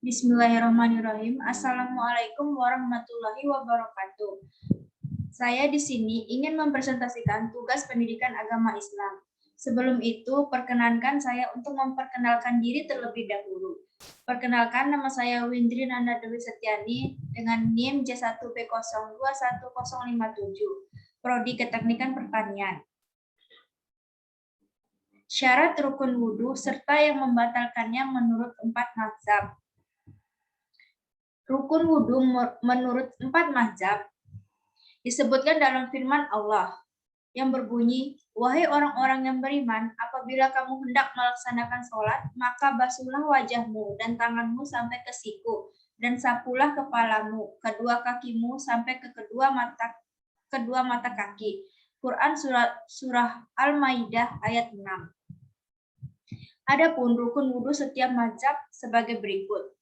Bismillahirrahmanirrahim. Assalamualaikum warahmatullahi wabarakatuh. Saya di sini ingin mempresentasikan tugas pendidikan agama Islam. Sebelum itu, perkenankan saya untuk memperkenalkan diri terlebih dahulu. Perkenalkan, nama saya Windri Nanda Dewi Setiani dengan NIM J1B021057, Prodi Keteknikan Pertanian. Syarat rukun wudhu serta yang membatalkannya menurut 4 mazhab. Rukun wudhu menurut 4 mazhab disebutkan dalam firman Allah yang berbunyi, "Wahai orang-orang yang beriman, apabila kamu hendak melaksanakan sholat, maka basuhlah wajahmu dan tanganmu sampai ke siku, dan sapulah kepalamu, kedua kakimu sampai ke kedua mata kaki." Quran surah Al-Maidah ayat 6. Adapun rukun wudhu setiap mazhab sebagai berikut.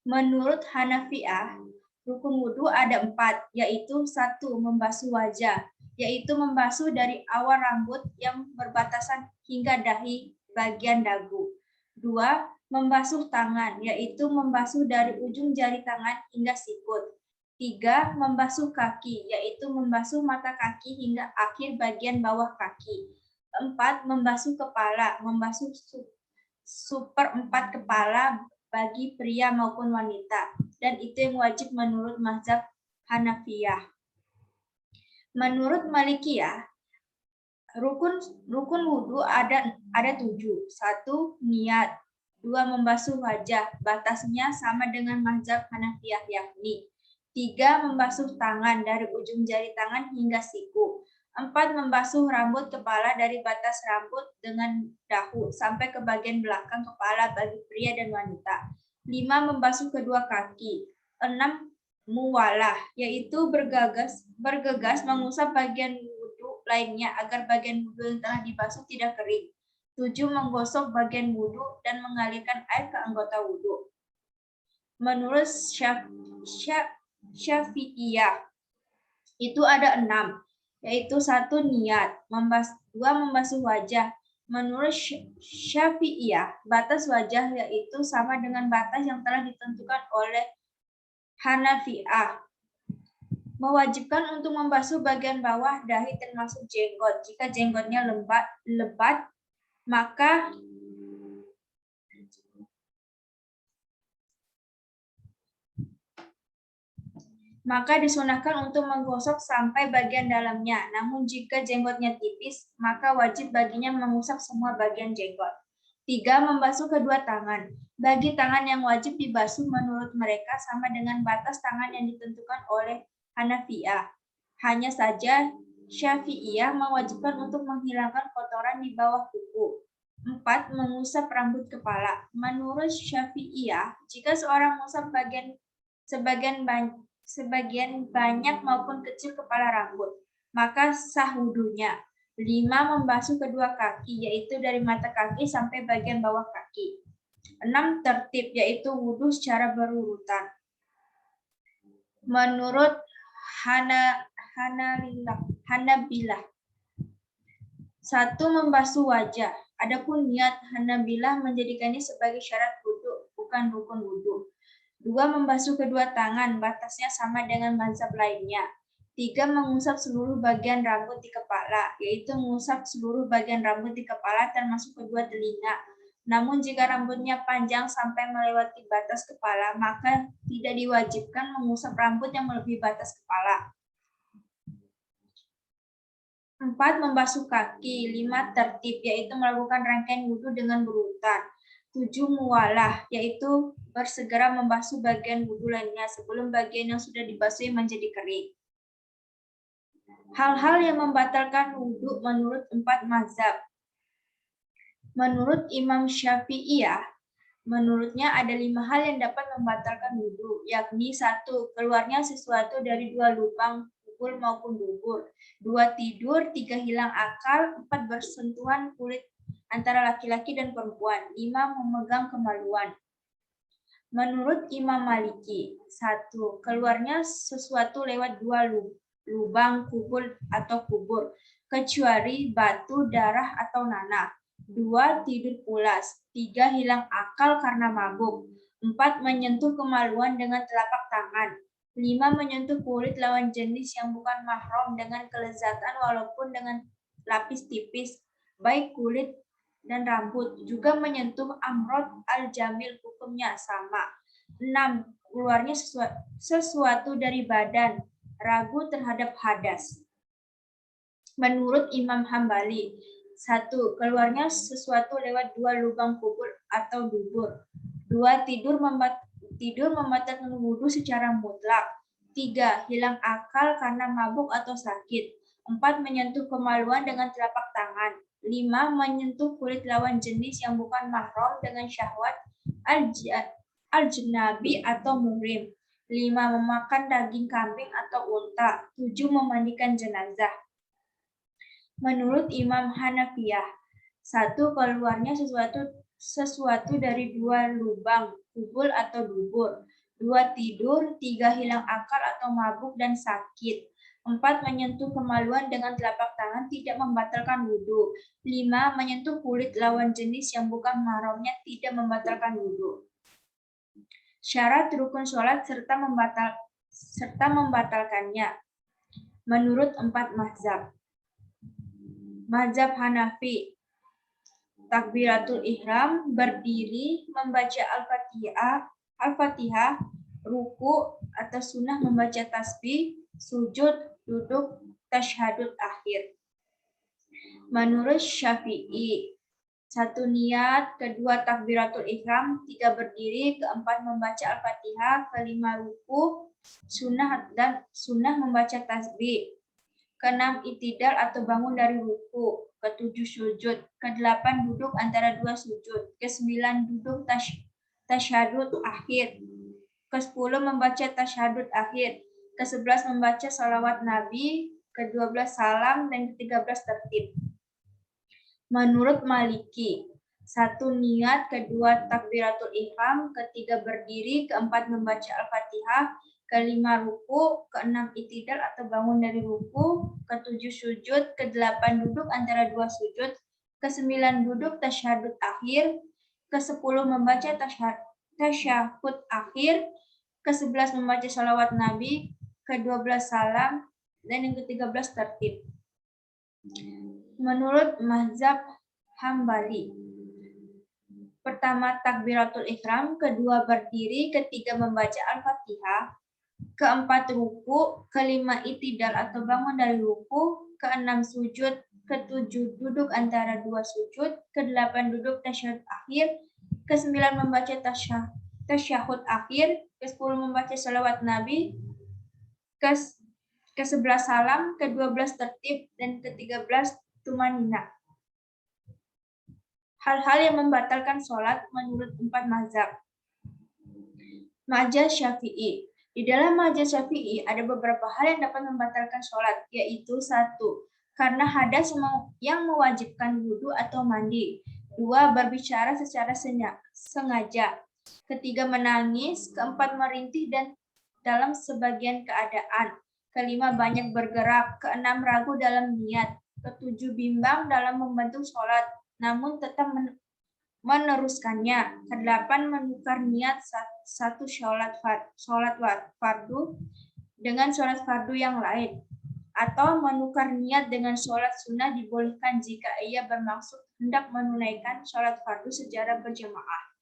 Menurut Hanafiyah, rukun wudhu ada 4, yaitu 1. Membasuh wajah, yaitu membasuh dari awal rambut yang berbatasan hingga dahi bagian dagu. 2. Membasuh tangan, yaitu membasuh dari ujung jari tangan hingga sikut. 3. Membasuh kaki, yaitu membasuh mata kaki hingga akhir bagian bawah kaki. 4. Membasuh kepala, membasuh seperempat kepala bagi pria maupun wanita, dan itu yang wajib menurut mazhab Hanafiyah. Menurut Malikiyah, rukun wudhu ada 7. 1. Niat. 2. Membasuh wajah, batasnya sama dengan mazhab Hanafiyah, yakni 3. Membasuh tangan dari ujung jari tangan hingga siku. 4. Membasuh rambut kepala dari batas rambut dengan dahu sampai ke bagian belakang kepala bagi pria dan wanita. 5. Membasuh kedua kaki. 6. Muwalah, yaitu bergegas mengusap bagian wudhu lainnya agar bagian wudhu yang telah dibasuh tidak kering. 7. Menggosok bagian wudhu dan mengalirkan air ke anggota wudhu. Menurut Syafi'iyah, itu ada 6, yaitu 1. Niat, 2. Membasuh wajah. Menurut Syafi'iyah, batas wajah yaitu sama dengan batas yang telah ditentukan oleh Hanafiyah. Mewajibkan untuk membasuh bagian bawah dahi termasuk jenggot. Jika jenggotnya lebat, maka disunahkan untuk menggosok sampai bagian dalamnya. Namun jika jenggotnya tipis, maka wajib baginya mengusap semua bagian jenggot. 3. Membasuh kedua tangan. Bagi tangan yang wajib dibasuh menurut mereka sama dengan batas tangan yang ditentukan oleh Hanafiyah. Hanya saja Syafi'iyah mewajibkan untuk menghilangkan kotoran di bawah kuku. 4. Mengusap rambut kepala. Menurut Syafi'iyah, jika seorang mengusap sebagian banyak maupun kecil kepala rambut, maka sah wudhunya. 5. Membasuh kedua kaki, yaitu dari mata kaki sampai bagian bawah kaki. 6. Tertib, yaitu wudhu secara berurutan. Menurut Hanabilah, 1. Membasuh wajah. Adapun niat, Hanabilah menjadikannya sebagai syarat wudhu, bukan rukun wudhu. 2. Membasuh kedua tangan, batasnya sama dengan mazhab lainnya. 3. Mengusap seluruh bagian rambut di kepala, yaitu mengusap seluruh bagian rambut di kepala termasuk kedua telinga. Namun jika rambutnya panjang sampai melewati batas kepala, maka tidak diwajibkan mengusap rambut yang melebihi batas kepala. 4. Membasuh kaki. 5. Tertib, yaitu melakukan rangkaian wudhu dengan berurutan. 7. Muwalah, yaitu bersegera membasuh bagian wudhu lainnya sebelum bagian yang sudah dibasuh menjadi kering. Hal-hal yang membatalkan wudhu menurut 4 mazhab. Menurut Imam Syafi'iyah, menurutnya ada 5 hal yang dapat membatalkan wudhu, yakni 1. Keluarnya sesuatu dari 2 lubang pupul maupun dubur. 2. Tidur. 3. Hilang akal. 4. Bersentuhan kulit antara laki-laki dan perempuan. 5. Memegang kemaluan. Menurut Imam Maliki, 1. Keluarnya sesuatu lewat 2 lubang kubur atau kubur, kecuali batu, darah, atau nanah. 2. Tidur pulas. 3. Hilang akal karena mabuk. 4. Menyentuh kemaluan dengan telapak tangan. 5. Menyentuh kulit lawan jenis yang bukan mahram dengan kelezatan walaupun dengan lapis tipis, baik kulit dan rambut. Juga menyentuh amrod al-jamil, hukumnya sama. 6. Keluarnya sesuatu dari badan, ragu terhadap hadas. Menurut Imam Hambali, 1. Keluarnya sesuatu lewat 2 lubang kubur atau dubur. 2. Tidur membatalkan wudhu secara mutlak. 3. Hilang akal karena mabuk atau sakit. 4. Menyentuh kemaluan dengan telapak tangan. 5. Menyentuh kulit lawan jenis yang bukan mahram dengan syahwat al-jnabi atau muhrim. 5. Memakan daging kambing atau unta. 7. Memandikan jenazah. Menurut Imam Hanafiyah, 1. Keluarnya sesuatu dari 2 lubang, kubul atau dubur. 2. Tidur. 3. Hilang akal atau mabuk dan sakit. 4. Menyentuh kemaluan dengan telapak tangan tidak membatalkan wudhu. 5. Menyentuh kulit lawan jenis yang bukan mahramnya tidak membatalkan wudhu. Syarat rukun sholat serta membatalkannya. Menurut 4 mazhab. Mazhab Hanafi, takbiratul ihram, berdiri, membaca Al-Fatihah, ruku atau sunnah membaca tasbih, sujud, duduk, tasyahud akhir. Menurut Syafi'i, 1. Niat, 2. Takbiratul ihram, 3. Berdiri, 4. Membaca Al-Fatihah, 5. Ruku, sunnah membaca tasbih, 6. Itidal atau bangun dari ruku, 7. Sujud, 8. Duduk antara 2 sujud, 9. Duduk tasyahud akhir, 10. Membaca tasyahud akhir, 11. Membaca salawat Nabi, 12. Salam, dan 13. Tertib. Menurut Maliki, 1. Niat, 2. Takbiratul ihram, 3. Berdiri, 4. Membaca Al-Fatihah, 5. Ruku, 6. Itidal atau bangun dari ruku, 7. Sujud, 8. Duduk antara 2 sujud, 9. Duduk tasyahud akhir, 10. Membaca tasyahud akhir, 11. Membaca salawat Nabi, 12. Salam, dan yang 13. Tertib. Menurut mazhab Hambali, pertama takbiratul ihram, 2. Berdiri, 3. Membaca Al-Fatihah, 4. Ruku, 5. Itidal atau bangun dari ruku, 6. Sujud, 7. Duduk antara 2 sujud, 8. Duduk tasyahud akhir, 9. Membaca tasyahud akhir, 10. Membaca salawat Nabi, 11. Salam, 12. Tertib, dan 13. Tumanina. Hal-hal yang membatalkan sholat menurut 4 mazhab. Mazhab Syafi'i. Di dalam mazhab Syafi'i ada beberapa hal yang dapat membatalkan sholat, yaitu 1. Karena hadas yang mewajibkan wudhu atau mandi. 2. Berbicara secara sengaja. 3. Menangis. 4. Merintih dan dalam sebagian keadaan. 5. Banyak bergerak. 6. Ragu dalam niat. 7. Bimbang dalam membentuk sholat, namun tetap meneruskannya. 8. Menukar niat satu sholat fardu dengan sholat fardu yang lain, atau menukar niat dengan sholat sunnah dibolehkan jika ia bermaksud hendak menunaikan sholat fardu secara berjamaah.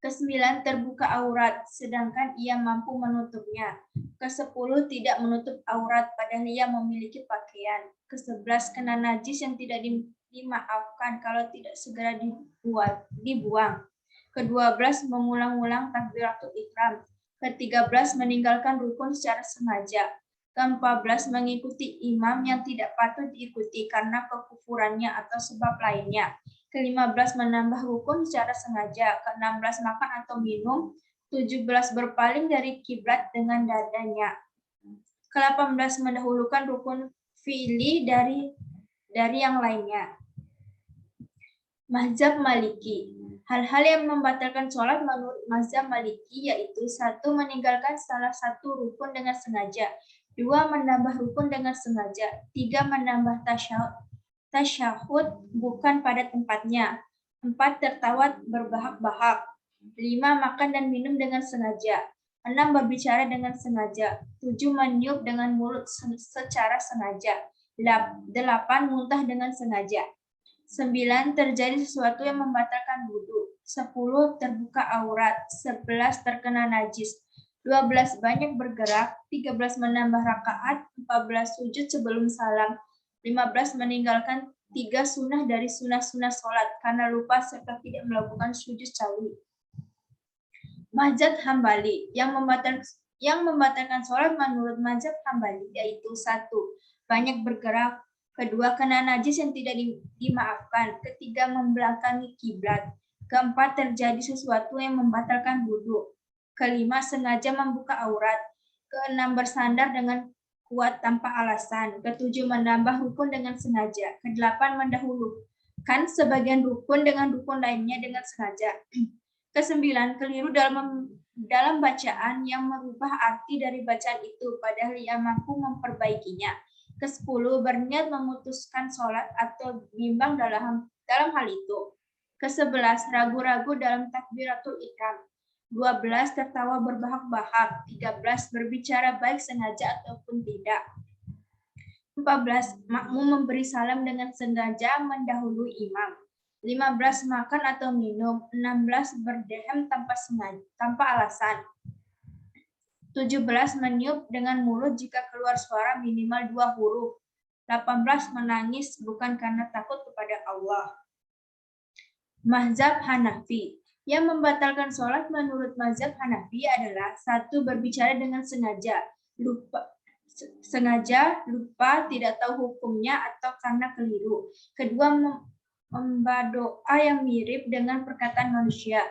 9. Terbuka aurat, sedangkan ia mampu menutupnya. 10. Tidak menutup aurat, padahal ia memiliki pakaian. 11. Kena najis yang tidak dimaafkan kalau tidak segera dibuang. 12. Mengulang-ulang takbiratul ihram. 13. Meninggalkan rukun secara sengaja. 14. Mengikuti imam yang tidak patut diikuti karena kekufurannya atau sebab lainnya. 15. Menambah rukun secara sengaja. 16. Makan atau minum. 17. Berpaling dari kiblat dengan dadanya. 18. Mendahulukan rukun fi'li dari yang lainnya. Mazhab Maliki. Hal-hal yang membatalkan sholat menurut mazhab Maliki yaitu 1. Meninggalkan salah satu rukun dengan sengaja. 2. Menambah rukun dengan sengaja. 3. Menambah tasyahud bukan pada tempatnya. 4. Tertawa berbahak-bahak. 5. Makan dan minum dengan sengaja. 6. Berbicara dengan sengaja. 7. Meniup dengan mulut secara sengaja. 8. Muntah dengan sengaja. 9. Terjadi sesuatu yang membatalkan wudu. 10. Terbuka aurat. 11. Terkena najis. 12. Banyak bergerak. 13. Menambah rakaat. 14. Sujud sebelum salam. 15. Meninggalkan 3 sunnah dari sunnah-sunnah sholat karena lupa serta tidak melakukan sujud sawi. Mazhab Hambali yang membatalkan sholat menurut mazhab Hambali yaitu 1. Banyak bergerak. 2. Kena najis yang tidak dimaafkan. 3. Membelakangi kiblat. 4. Terjadi sesuatu yang membatalkan wudu. 5. Sengaja membuka aurat. 6. Bersandar dengan kuat tanpa alasan. 7. Menambah rukun dengan sengaja. 8. Mendahulukan sebagian rukun dengan rukun lainnya dengan sengaja. 9. Keliru dalam bacaan yang merubah arti dari bacaan itu padahal ia mampu memperbaikinya. 10. Berniat memutuskan sholat atau bimbang dalam hal itu. 11. Ragu-ragu dalam takbiratul ihram. 12. Tertawa berbahak-bahak. 13. Berbicara baik sengaja ataupun tidak. 14. Makmum memberi salam dengan sengaja mendahului imam. 15. Makan atau minum. 16. Berdehem tanpa alasan. 17. Meniup dengan mulut jika keluar suara minimal 2 huruf. 18. Menangis bukan karena takut kepada Allah. Mazhab Hanafi. Yang membatalkan sholat menurut mazhab Hanafi adalah 1. Berbicara dengan sengaja, lupa, tidak tahu hukumnya atau karena keliru. 2. Membaca doa yang mirip dengan perkataan manusia.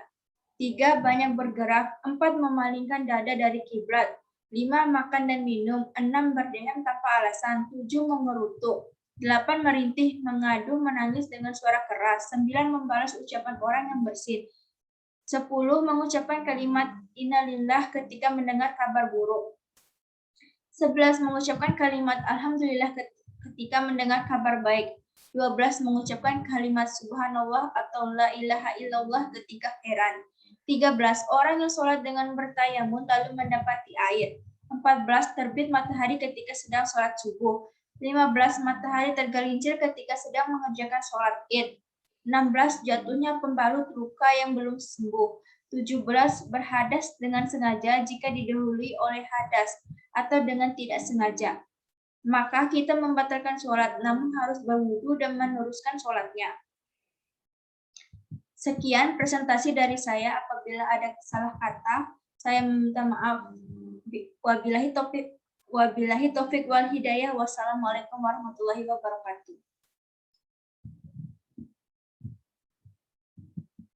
3. Banyak bergerak. 4. Memalingkan dada dari kiblat. 5. Makan dan minum. 6. Berdehem tanpa alasan. 7. Mengerutu. 8. Merintih, mengadu, menangis dengan suara keras. 9. Membalas ucapan orang yang bersin. 10. Mengucapkan kalimat innalillah ketika mendengar kabar buruk. 11. Mengucapkan kalimat alhamdulillah ketika mendengar kabar baik. 12. Mengucapkan kalimat subhanallah atau la ilaha illallah ketika heran. 13. Orang yang sholat dengan bertayamun lalu mendapati air. 14. Terbit matahari ketika sedang sholat subuh. 15. Matahari tergelincir ketika sedang mengerjakan sholat id. 16. Jatuhnya pembalut luka yang belum sembuh. 17. Berhadas dengan sengaja jika didahului oleh hadas atau dengan tidak sengaja. Maka kita membatalkan sholat, namun harus berwudu dan meneruskan sholatnya. Sekian presentasi dari saya. Apabila ada salah kata, saya meminta maaf. Wabillahi taufik wal hidayah. Wassalamualaikum warahmatullahi wabarakatuh.